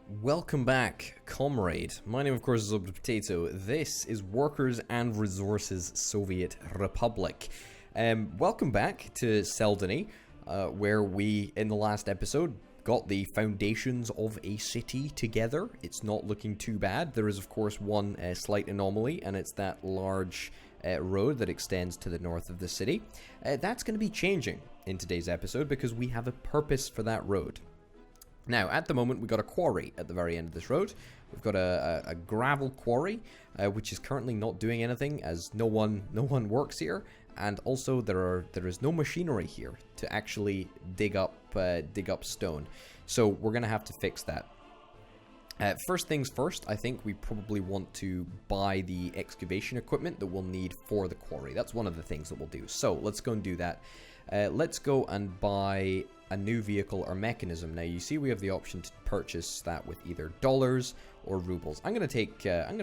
Welcome back, Comrade. My name, of course, is Potato. This is Workers and Resources Soviet Republic. Welcome back to Seldony, where we, in the last episode, got the foundations of a city together. It's not looking too bad. There is, of course, one slight anomaly, and it's that large road that extends to the north of the city. That's going to be changing in today's episode because we have a purpose for that road. Now, at the moment, we've got a quarry at the very end of this road. We've got a gravel quarry, which is currently not doing anything as no one works here, and also there is no machinery here to actually dig up stone. So we're gonna have to fix that. First things first, I think we probably want to buy the excavation equipment that we'll need for the quarry. That's one of the things that we'll do. So let's go and do that. Let's go and buy a new vehicle or mechanism. Now you see we have the option to purchase that with either dollars or rubles. I'm gonna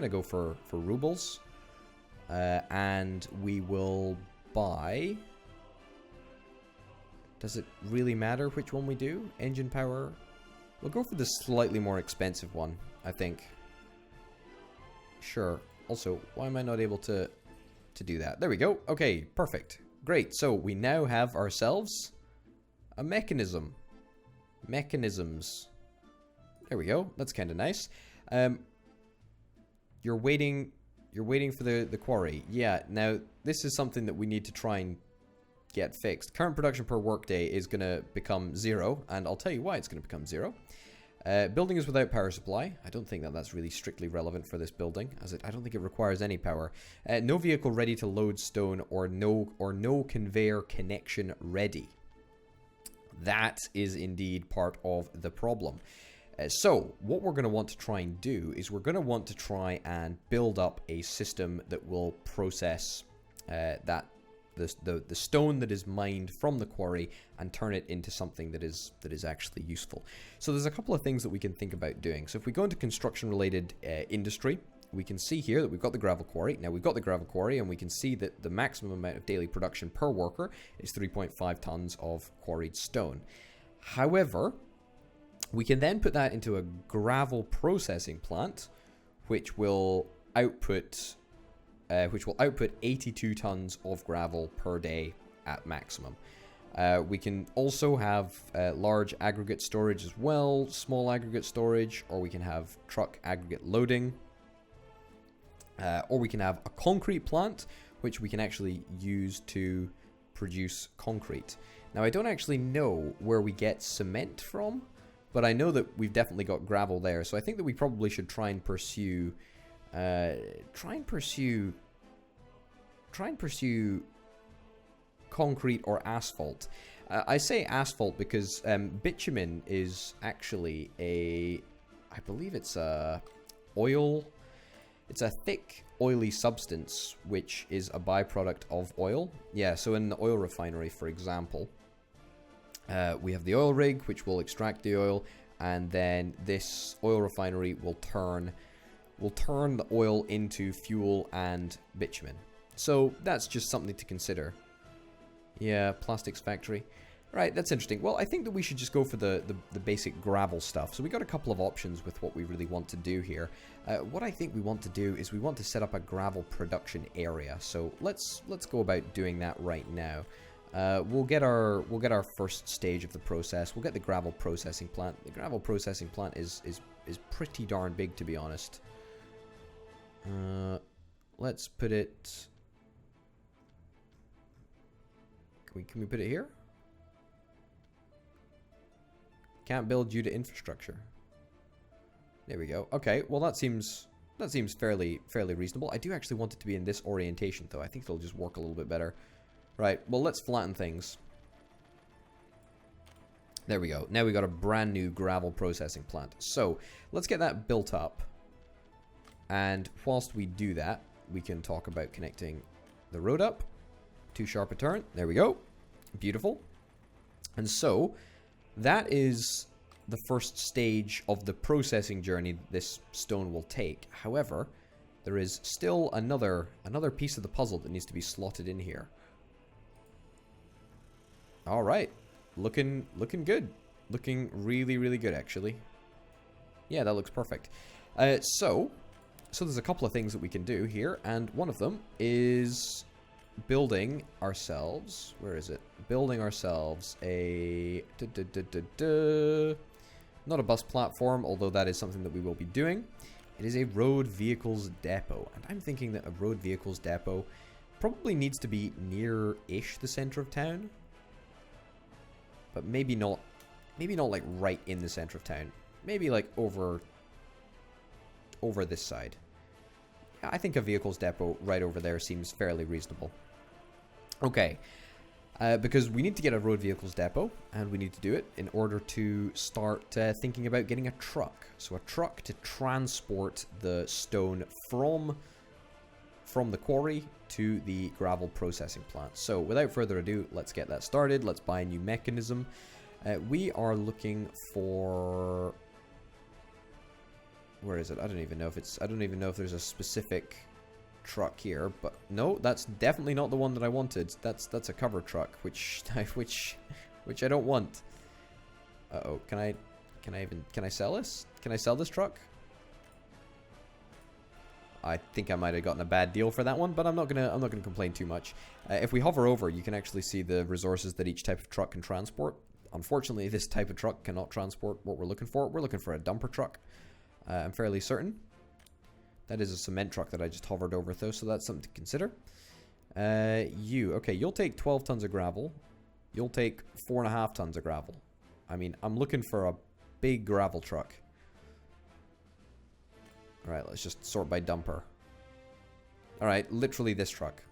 go for rubles, and we will buy. Does it really matter which one we do? Engine power. We'll go for the slightly more expensive one, I think. Sure. Also, why am I not able to do that? There we go. Okay, perfect. Great. So we now have ourselves a mechanism. Mechanisms. There we go. That's kind of nice. You're waiting for the quarry. Yeah, now this is something that we need to try and get fixed. Current production per workday is going to become 0, and I'll tell you why it's going to become 0. Building is without power supply. I don't think that that's really strictly relevant for this building, as I don't think it requires any power. No vehicle ready to load stone, or no conveyor connection ready. That is indeed part of the problem. So what we're going to want to try and do is we're going to want to try and build up a system that will process the stone that is mined from the quarry and turn it into something that is actually useful. So there's a couple of things that we can think about doing. So if we go into construction related industry, we can see here that we've got the gravel quarry. Now we've got the gravel quarry, and we can see that the maximum amount of daily production per worker is 3.5 tons of quarried stone. However, we can then put that into a gravel processing plant, which will output 82 tons of gravel per day at maximum. We can also have large aggregate storage as well, small aggregate storage, or we can have truck aggregate loading. Or we can have a concrete plant, which we can actually use to produce concrete. Now, I don't actually know where we get cement from, but I know that we've definitely got gravel there. So I think that we probably should try and pursue concrete or asphalt. I say asphalt because bitumen is actually I believe it's a oil. It's a thick, oily substance, which is a byproduct of oil. Yeah, so in the oil refinery, for example, we have the oil rig, which will extract the oil, and then this oil refinery will turn the oil into fuel and bitumen. So that's just something to consider. Yeah, plastics factory. Right, that's interesting. Well, I think that we should just go for the basic gravel stuff. So we got a couple of options with what we really want to do here. What I think we want to do is we want to set up a gravel production area. So let's go about doing that right now. We'll get our first stage of the process. We'll get the gravel processing plant. The gravel processing plant is pretty darn big, to be honest. Let's put it. Can we put it here? Can't build due to infrastructure. There we go. Okay, well that seems fairly reasonable. I do actually want it to be in this orientation though. I think it'll just work a little bit better. Right, well let's flatten things. There we go. Now we got a brand new gravel processing plant. So let's get that built up. And whilst we do that, we can talk about connecting the road up. Too sharp a turn. There we go. Beautiful. And so that is the first stage of the processing journey this stone will take. However, there is still another piece of the puzzle that needs to be slotted in here. All right, looking good. Looking really good, actually. Yeah, that looks perfect. So there's a couple of things that we can do here, and one of them is building ourselves. Where is it? Building ourselves a not a bus platform, although that is something that we will be doing. It is a road vehicles depot, and I'm thinking that a road vehicles depot probably needs to be near-ish the center of town, but maybe not like right in the center of town. Maybe like over this side. Yeah, I think a vehicles depot right over there seems fairly reasonable. Okay, because we need to get a road vehicles depot, and we need to do it in order to start thinking about getting a truck. So a truck to transport the stone from the quarry to the gravel processing plant. So without further ado, let's get that started. Let's buy a new mechanism. We are looking for... Where is it? I don't even know if there's a specific truck here, but no, that's definitely not the one that I wanted. That's a cover truck, which I don't want. Uh-oh, can I sell this? Can I sell this truck? I think I might have gotten a bad deal for that one, but I'm not gonna complain too much. If we hover over, you can actually see the resources that each type of truck can transport. Unfortunately, this type of truck cannot transport what we're looking for. We're looking for a dumper truck. I'm fairly certain. That is a cement truck that I just hovered over though, so that's something to consider. Okay, you'll take 12 tons of gravel. You'll take 4.5 tons of gravel. I mean, I'm looking for a big gravel truck. Alright, let's just sort by dumper. Alright, literally this truck.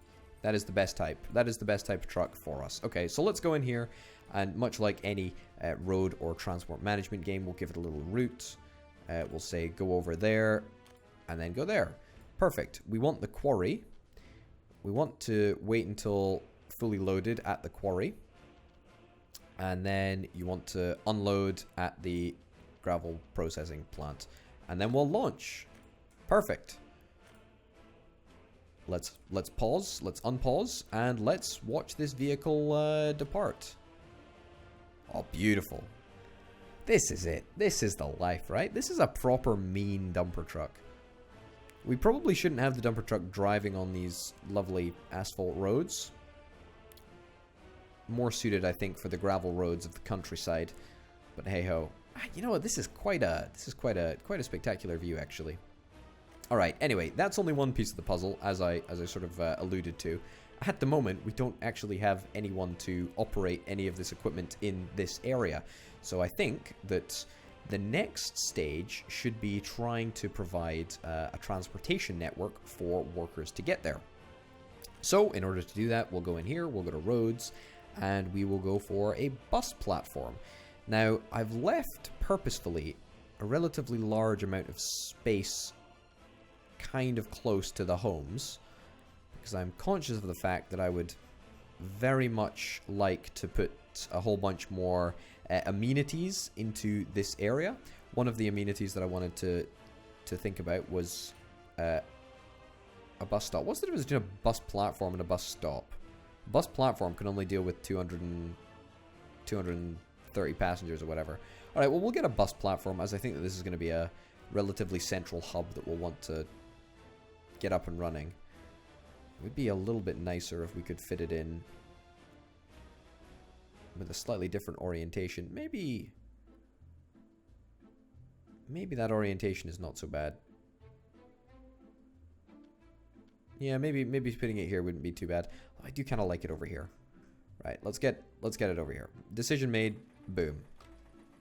That is the best type. That is the best type of truck for us. Okay, so let's go in here, and much like any road or transport management game, we'll give it a little route. We'll say go over there, and then go there. Perfect. We want the quarry. We want to wait until fully loaded at the quarry. And then you want to unload at the gravel processing plant. And then we'll launch. Perfect. Let's pause. Let's unpause. And let's watch this vehicle depart. Oh, beautiful. This is it. This is the life, right? This is a proper mean dumper truck. We probably shouldn't have the dumper truck driving on these lovely asphalt roads. More suited, I think, for the gravel roads of the countryside. But hey ho. You know what? This is quite a spectacular view, actually. All right. Anyway, that's only one piece of the puzzle, as I sort of alluded to. At the moment, we don't actually have anyone to operate any of this equipment in this area. So I think that the next stage should be trying to provide a transportation network for workers to get there. So in order to do that, we'll go in here, we'll go to roads, and we will go for a bus platform. Now, I've left purposefully a relatively large amount of space kind of close to the homes, because I'm conscious of the fact that I would very much like to put a whole bunch more amenities into this area. One of the amenities that I wanted to think about was a bus stop. What's the difference between a bus platform and a bus stop? A bus platform can only deal with 230 passengers or whatever. Alright, well, we'll get a bus platform, as I think that this is going to be a relatively central hub that we'll want to get up and running. It would be a little bit nicer if we could fit it in with a slightly different orientation. Maybe that orientation is not so bad. Yeah, maybe putting it here wouldn't be too bad. I do kind of like it over here. Right, let's get it over here. Decision made. Boom.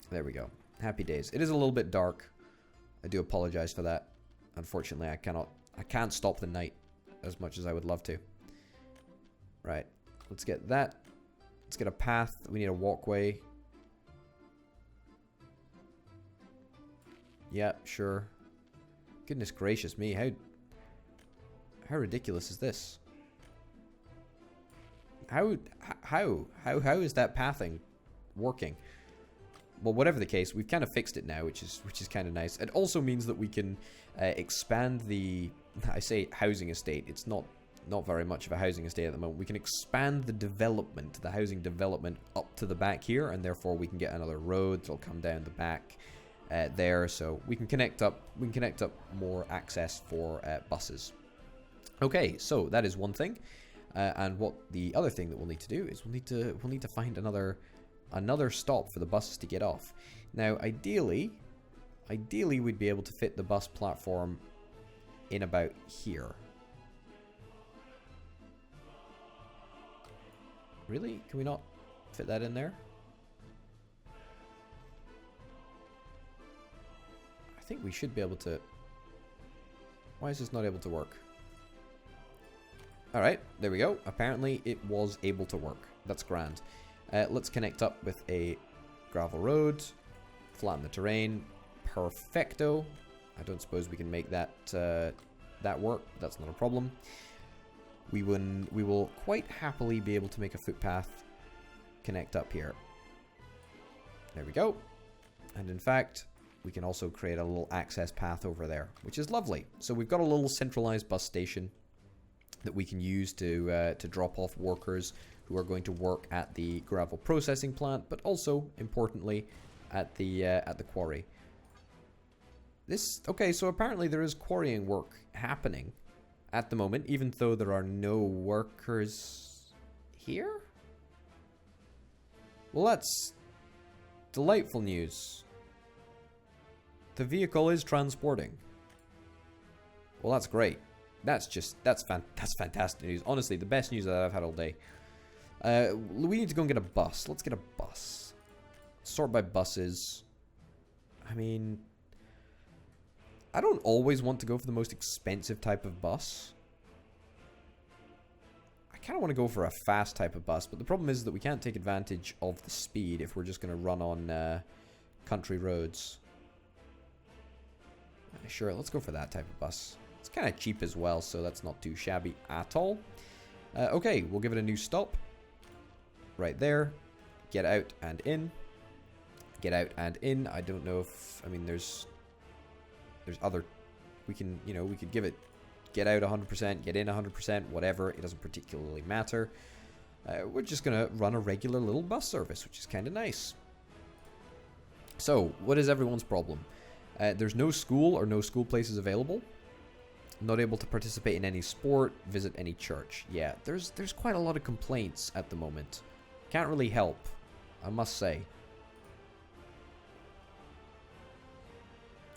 There we go. Happy days. It is a little bit dark. I do apologize for that. Unfortunately, I can't stop the night as much as I would love to. Right, let's get that. Let's get a path. We need a walkway. Yeah, sure. Goodness gracious me, how ridiculous is this? How is that pathing working? Well, whatever the case, we've kind of fixed it now, which is kind of nice. It also means that we can expand the, I say housing estate. It's not very much of a housing estate at the moment. We can expand the development, the housing development up to the back here, and therefore we can get another road that'll come down the back. there, so we can connect up. We can connect up more access for buses. Okay, so that is one thing, and what the other thing that we'll need to do is we'll need to find another stop for the buses to get off. Now, ideally, we'd be able to fit the bus platform in about here. Really? Can we not fit that in there? I think we should be able to. Why is this not able to work? Alright, there we go. Apparently it was able to work. That's grand. Let's connect up with a gravel road. Flatten the terrain. Perfecto. I don't suppose we can make that that work. That's not a problem. We will quite happily be able to make a footpath connect up here. There we go. And in fact, we can also create a little access path over there, which is lovely. So we've got a little centralized bus station that we can use to drop off workers who are going to work at the gravel processing plant, but also importantly at the quarry. Okay, so apparently there is quarrying work happening at the moment, even though there are no workers here. Well, that's delightful news. The vehicle is transporting. Well, that's great. That's fantastic news. Honestly, the best news that I've had all day. We need to go and get a bus. Let's get a bus. Sort by buses. I mean, I don't always want to go for the most expensive type of bus. I kind of want to go for a fast type of bus, but the problem is that we can't take advantage of the speed if we're just going to run on country roads. Sure, let's go for that type of bus. It's kind of cheap as well, so that's not too shabby at all. Okay, we'll give it a new stop. Right there. Get out and in. Get out and in. I don't know if... I mean, there's other... We can, you know, we could give it... Get out 100%, get in 100%, whatever. It doesn't particularly matter. We're just going to run a regular little bus service, which is kind of nice. So, what is everyone's problem? There's no school or no school places available. Not able to participate in any sport, visit any church. Yeah, there's quite a lot of complaints at the moment. Can't really help, I must say.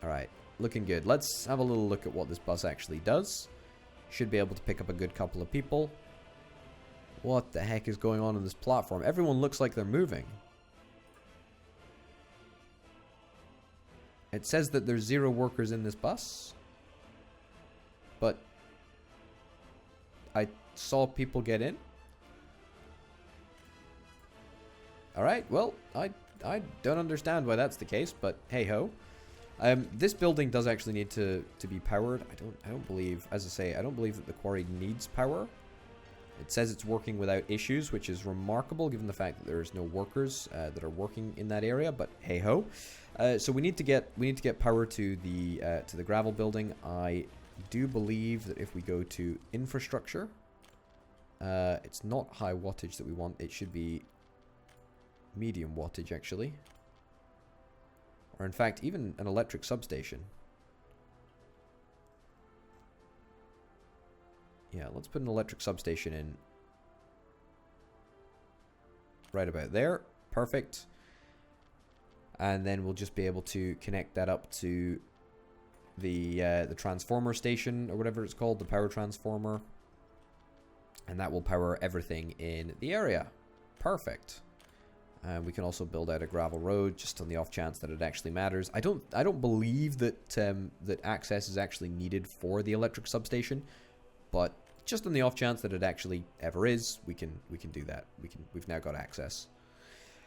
Alright, looking good. Let's have a little look at what this bus actually does. Should be able to pick up a good couple of people. What the heck is going on this platform? Everyone looks like they're moving. It says that there's 0 workers in this bus. But I saw people get in. Alright, well, I don't understand why that's the case, but hey ho. This building does actually need to be powered. I don't believe, as I say, I don't believe that the quarry needs power. It says it's working without issues, which is remarkable given the fact that there's no workers that are working in that area, but hey ho. So we need to get power to the gravel building. I do believe that if we go to infrastructure, it's not high wattage that we want. It should be medium wattage actually, or in fact even an electric substation. Yeah, let's put an electric substation in right about there. Perfect. And then we'll just be able to connect that up to the transformer station, or whatever it's called, the power transformer. And that will power everything in the area. Perfect. And we can also build out a gravel road, just on the off chance that it actually matters. I don't believe that that access is actually needed for the electric substation, but just on the off chance that it actually ever is, we can do that. We've now got access.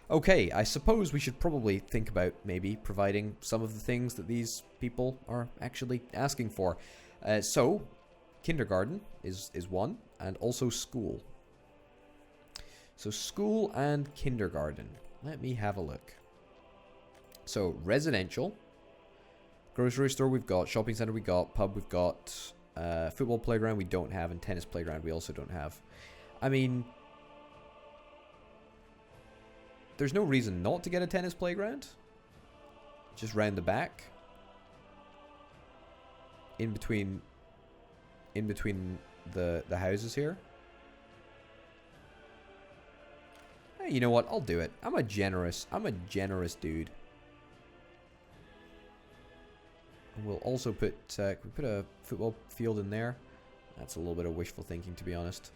Okay, I suppose we should probably think about maybe providing some of the things that these people are actually asking for. So, kindergarten is one, and also school. So, school and kindergarten. Let me have a look. So, residential. Grocery store we've got, shopping center we got, pub we've got, football playground we don't have, and tennis playground we also don't have. I mean, there's no reason not to get a tennis playground. just round the back. In between the houses here. Hey, you know what? I'll do it. I'm a generous dude. And we'll also put can we put a football field in there. That's a little bit of wishful thinking, to be honest.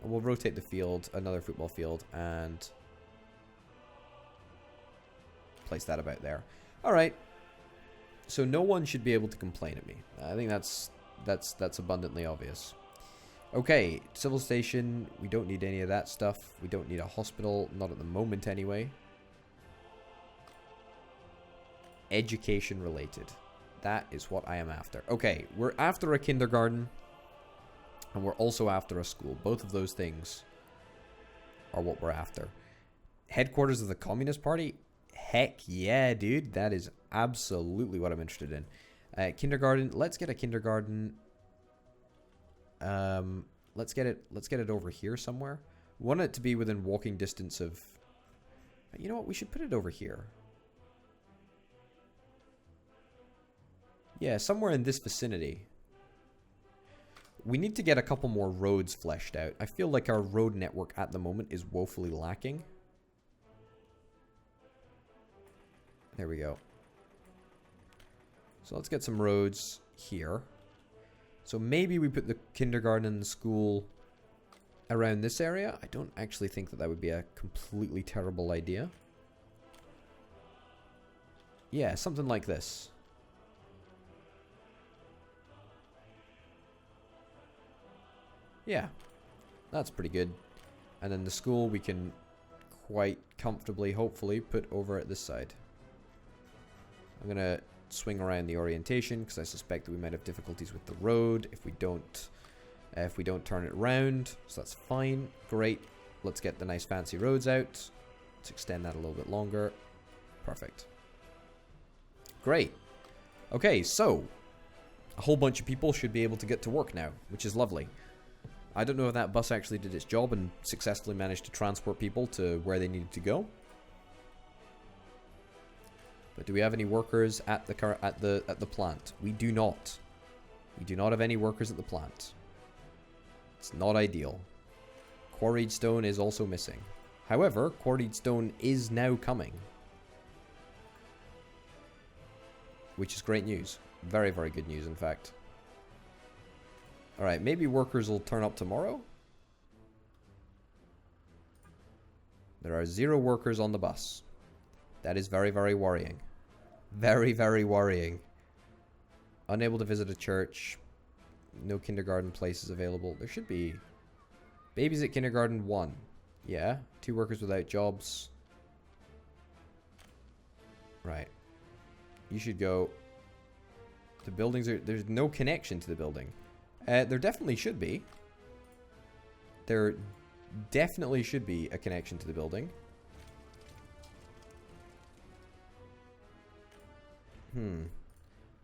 And we'll rotate the field, another football field, and place that about there. All right. So no one should be able to complain at me. I think that's abundantly obvious. Okay, civil station. We don't need any of that stuff. We don't need a hospital, not at the moment anyway. Education related. That is what I am after. Okay, we're after a kindergarten, and we're also after a school. Both of those things are what we're after. Headquarters of the Communist Party? Heck yeah, dude. That is absolutely what I'm interested in. Kindergarten. Let's get a kindergarten. Let's get it over here somewhere. We want it to be within walking distance of... You know what? We should put it over here. Yeah, somewhere in this vicinity. We need to get a couple more roads fleshed out. I feel like our road network at the moment is woefully lacking. There we go. So let's get some roads here. So maybe we put the kindergarten and the school around this area. I don't actually think that would be a completely terrible idea. Yeah, something like this. Yeah, that's pretty good. And then the school we can quite comfortably, hopefully, put over at this side. I'm going to swing around the orientation because I suspect that we might have difficulties with the road if we don't turn it around. So that's fine. Great. Let's get the nice fancy roads out. Let's extend that a little bit longer. Perfect. Great. Okay, so a whole bunch of people should be able to get to work now, which is lovely. I don't know if that bus actually did its job and successfully managed to transport people to where they needed to go. But do we have any workers at the plant? We do not. We do not have any workers at the plant. It's not ideal. Quarried stone is also missing. However, quarried stone is now coming, which is great news. Very, very good news, in fact. Alright, maybe workers will turn up tomorrow. There are 0 workers on the bus. That is very, very worrying. Very, very worrying. Unable to visit a church. No kindergarten places available. There should be. Babies at kindergarten 1. Yeah. 2 workers without jobs. Right. You should go. The buildings are... There's no connection to the building. There definitely should be. There definitely should be a connection to the building.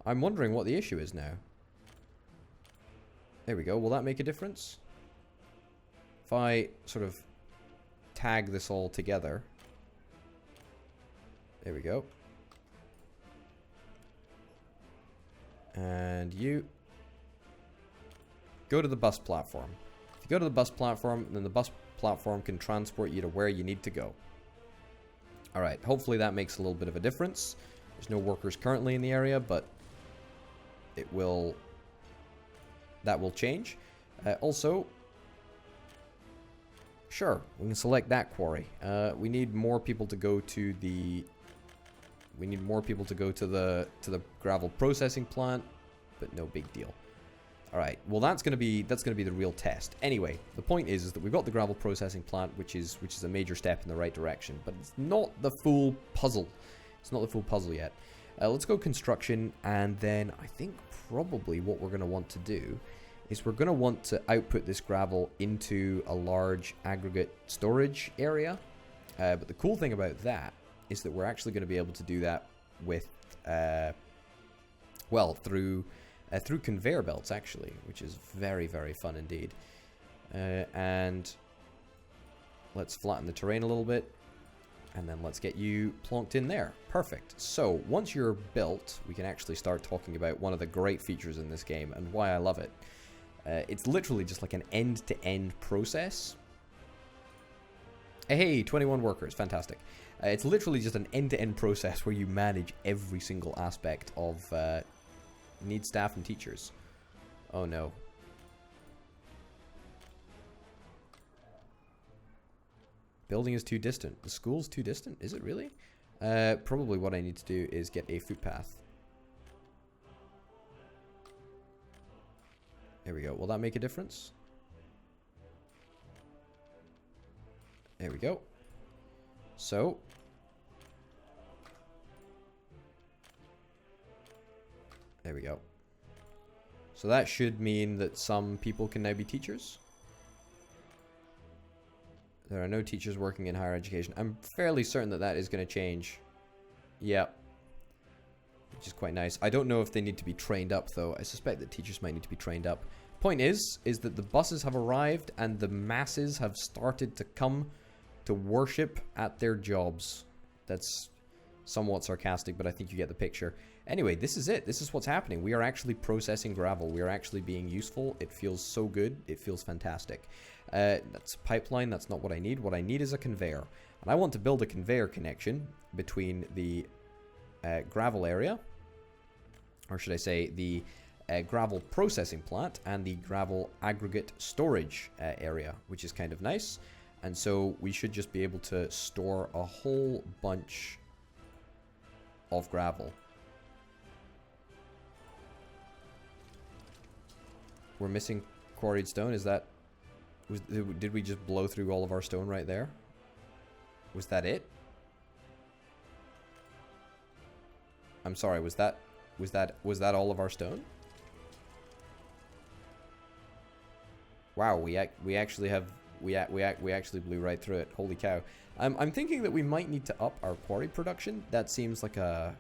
I'm wondering what the issue is now. There we go. Will that make a difference? If I sort of tag this all together. There we go. And you go to the bus platform. If you go to the bus platform, then the bus platform can transport you to where you need to go. Alright, hopefully that makes a little bit of a difference. There's no workers currently in the area, but that will change. Also, sure, we can select that quarry. We need more people to go to the gravel processing plant, but no big deal. All right, well that's gonna be the real test. Anyway, the point is that we've got the gravel processing plant, which is a major step in the right direction, but it's not the full puzzle. It's not the full puzzle yet. Let's go construction, and then I think probably what we're going to want to do is we're going to want to output this gravel into a large aggregate storage area. But the cool thing about that is that we're actually going to be able to do that with, through conveyor belts, actually, which is very, very fun indeed. And let's flatten the terrain a little bit. And then let's get you plonked in there. Perfect. So, once you're built, we can actually start talking about one of the great features in this game and why I love it. It's literally just like an end-to-end process. Hey, 21 workers. Fantastic. It's literally just an end-to-end process where you manage every single aspect of need staff and teachers. Oh, no. Building is too distant. The school's too distant? Is it really? Probably what I need to do is get a footpath. There we go. Will that make a difference? There we go. So. There we go. So that should mean that some people can now be teachers. There are no teachers working in higher education. I'm fairly certain that that is going to change. Yep. Which is quite nice. I don't know if they need to be trained up, though. I suspect that teachers might need to be trained up. Point is that the buses have arrived and the masses have started to come to worship at their jobs. That's somewhat sarcastic, but I think you get the picture. Anyway, this is it. This is what's happening. We are actually processing gravel. We are actually being useful. It feels so good. It feels fantastic. That's a pipeline. That's not what I need. What I need is a conveyor. And I want to build a conveyor connection between the gravel area, or should I say the gravel processing plant, and the gravel aggregate storage area, which is kind of nice. And so we should just be able to store a whole bunch of gravel. We're missing quarried stone. Is that... did we just blow through all of our stone right there? Was that it? I'm sorry, was that all of our stone? Wow, we actually have... We actually blew right through it. Holy cow. I'm thinking that we might need to up our quarry production. That seems like a...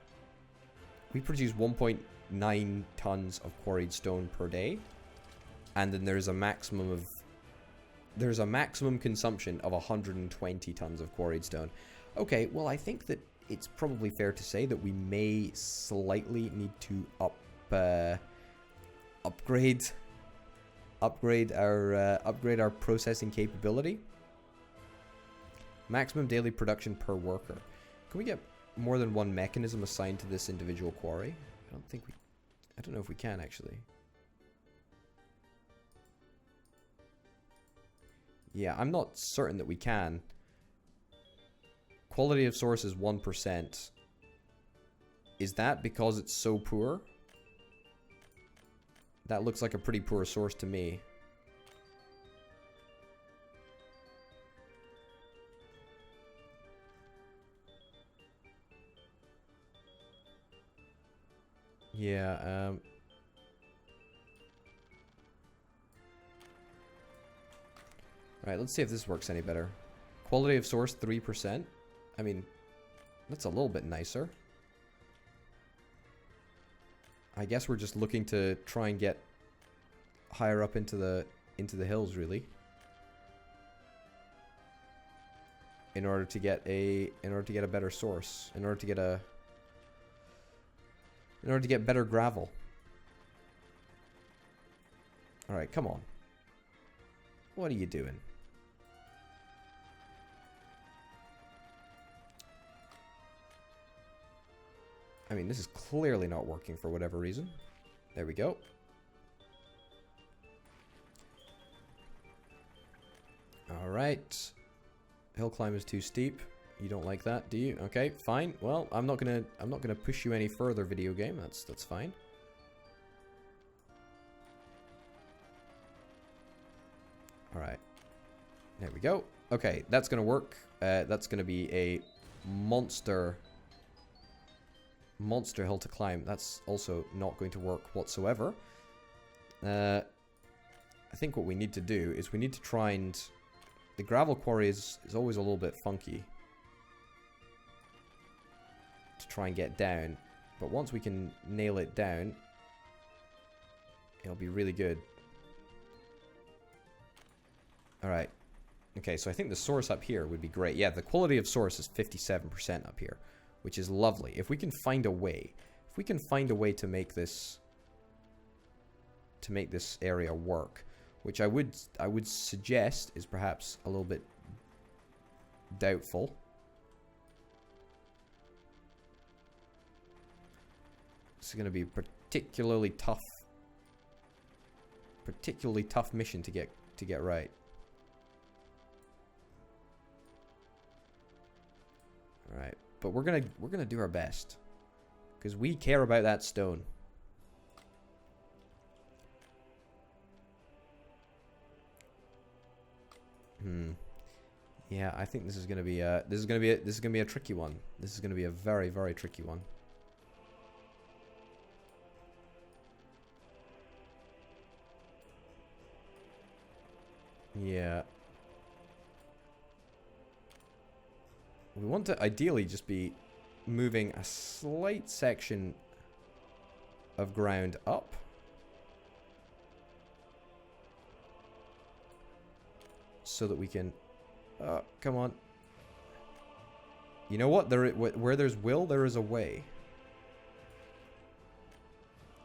We produce 1.9 tons of quarried stone per day. And then there's a maximum of... There's a maximum consumption of 120 tons of quarried stone. Okay, well, I think that it's probably fair to say that we may slightly need to upgrade our processing capability. Maximum daily production per worker. Can we get more than one mechanism assigned to this individual quarry? I don't know if we can actually. Yeah, I'm not certain that we can. Quality of source is 1%. Is that because it's so poor? That looks like a pretty poor source to me. Yeah, Alright, let's see if this works any better. Quality of source, 3%. I mean, that's a little bit nicer. I guess we're just looking to try and get higher up into the hills, really. In order to get a better source. In order to get better gravel. Alright, come on. What are you doing? I mean, this is clearly not working for whatever reason. There we go. Alright. Hill climb is too steep. You don't like that, do you? Okay, fine. Well, I'm not gonna push you any further, video game. That's fine. Alright. There we go. Okay, that's gonna work. That's gonna be a monster hill to climb. That's also not going to work whatsoever. I think what we need to do is we need to try and... The gravel quarry is always a little bit funky to try and get down. But once we can nail it down, it'll be really good. Alright. Okay, so I think the source up here would be great. Yeah, the quality of source is 57% up here, which is lovely. If we can find a way, to make this area work, which I would suggest is perhaps a little bit doubtful. This is going to be a particularly tough mission to get right. All right, but we're gonna do our best because we care about that stone. Yeah, I think this is gonna be a tricky one. This is gonna be a very, very tricky one. Yeah. We want to ideally just be moving a slight section of ground up. So that we can... come on. You know what? Where there's will, there is a way.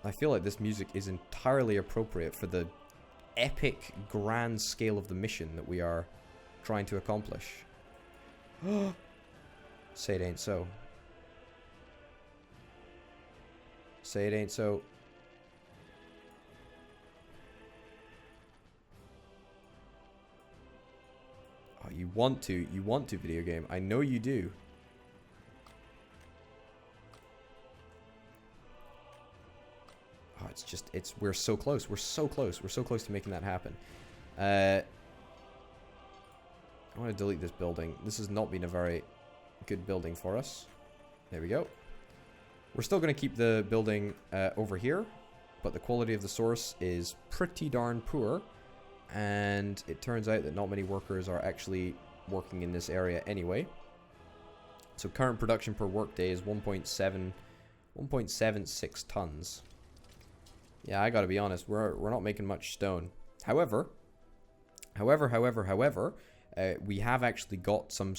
I feel like this music is entirely appropriate for the epic, grand scale of the mission that we are trying to accomplish. Say it ain't so. Say it ain't so. Oh, you want to, video game. I know you do. Oh, we're so close. We're so close. We're so close to making that happen. I want to delete this building. This has not been a very good building for us. There we go. We're still going to keep the building over here, but the quality of the source is pretty darn poor. And it turns out that not many workers are actually working in this area anyway. So current production per workday is 1.76 tons. Yeah, I gotta be honest, we're not making much stone. However, we have actually got some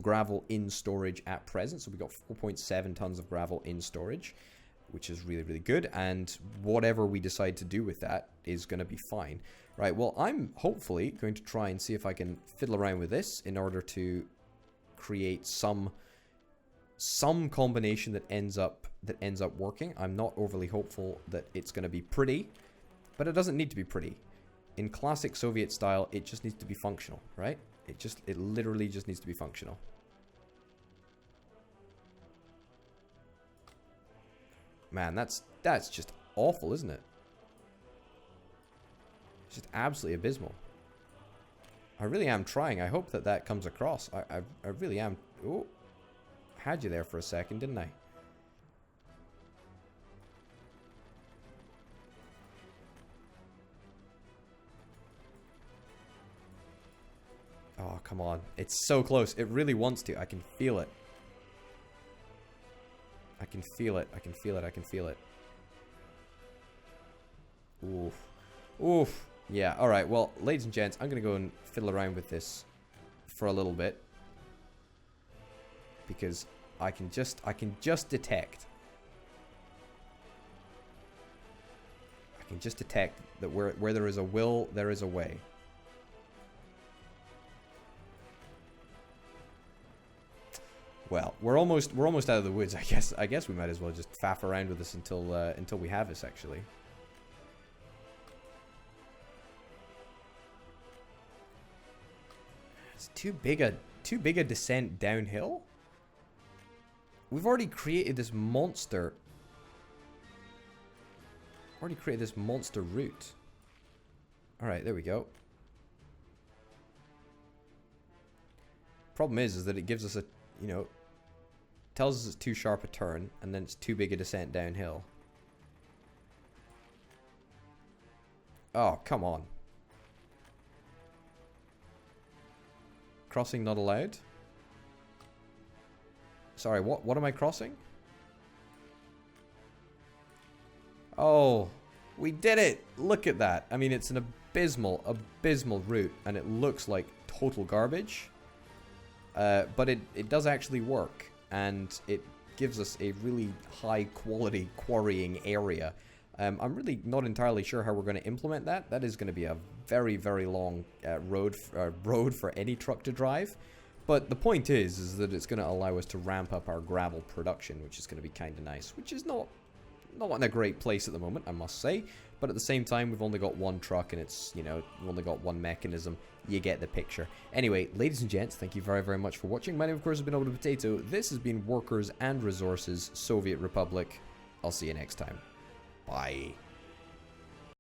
gravel in storage at present. So we got 4.7 tons of gravel in storage, which is really, really good. And whatever we decide to do with that is going to be fine. Right, well, I'm hopefully going to try and see if I can fiddle around with this in order to create some combination that ends up working. I'm not overly hopeful that it's going to be pretty, but it doesn't need to be pretty. In classic Soviet style, it just needs to be functional, right? It literally just needs to be functional. Man, that's just awful, isn't it? It's just absolutely abysmal. I really am trying. I hope that comes across. I really am. Oh, had you there for a second, didn't I? Oh, come on. It's so close. It really wants to. I can feel it. I can feel it. I can feel it. I can feel it. Oof. Oof. Yeah, alright. Well, ladies and gents, I'm going to go and fiddle around with this for a little bit. Because I can just detect. I can just detect that where there is a will, there is a way. Well, we're almost out of the woods. I guess we might as well just faff around with this until we have this actually. It's too big a descent downhill. We've already created this monster. Route. All right, there we go. Problem is that it gives us a, you know, tells us it's too sharp a turn, and then it's too big a descent downhill. Oh, come on. Crossing not allowed? Sorry, what am I crossing? Oh, we did it! Look at that. I mean, it's an abysmal route, and it looks like total garbage. But it does actually work, and it gives us a really high quality quarrying area. I'm really not entirely sure how we're going to implement that. That is going to be a very, very long road for any truck to drive. But the point is that it's going to allow us to ramp up our gravel production, which is going to be kind of nice, which is not in a great place at the moment, I must say. But at the same time, we've only got one truck, and it's, you know, we've only got one mechanism. You get the picture. Anyway, ladies and gents, thank you very, very much for watching. My name, of course, has been Old Potato. This has been Workers and Resources Soviet Republic. I'll see you next time. Bye.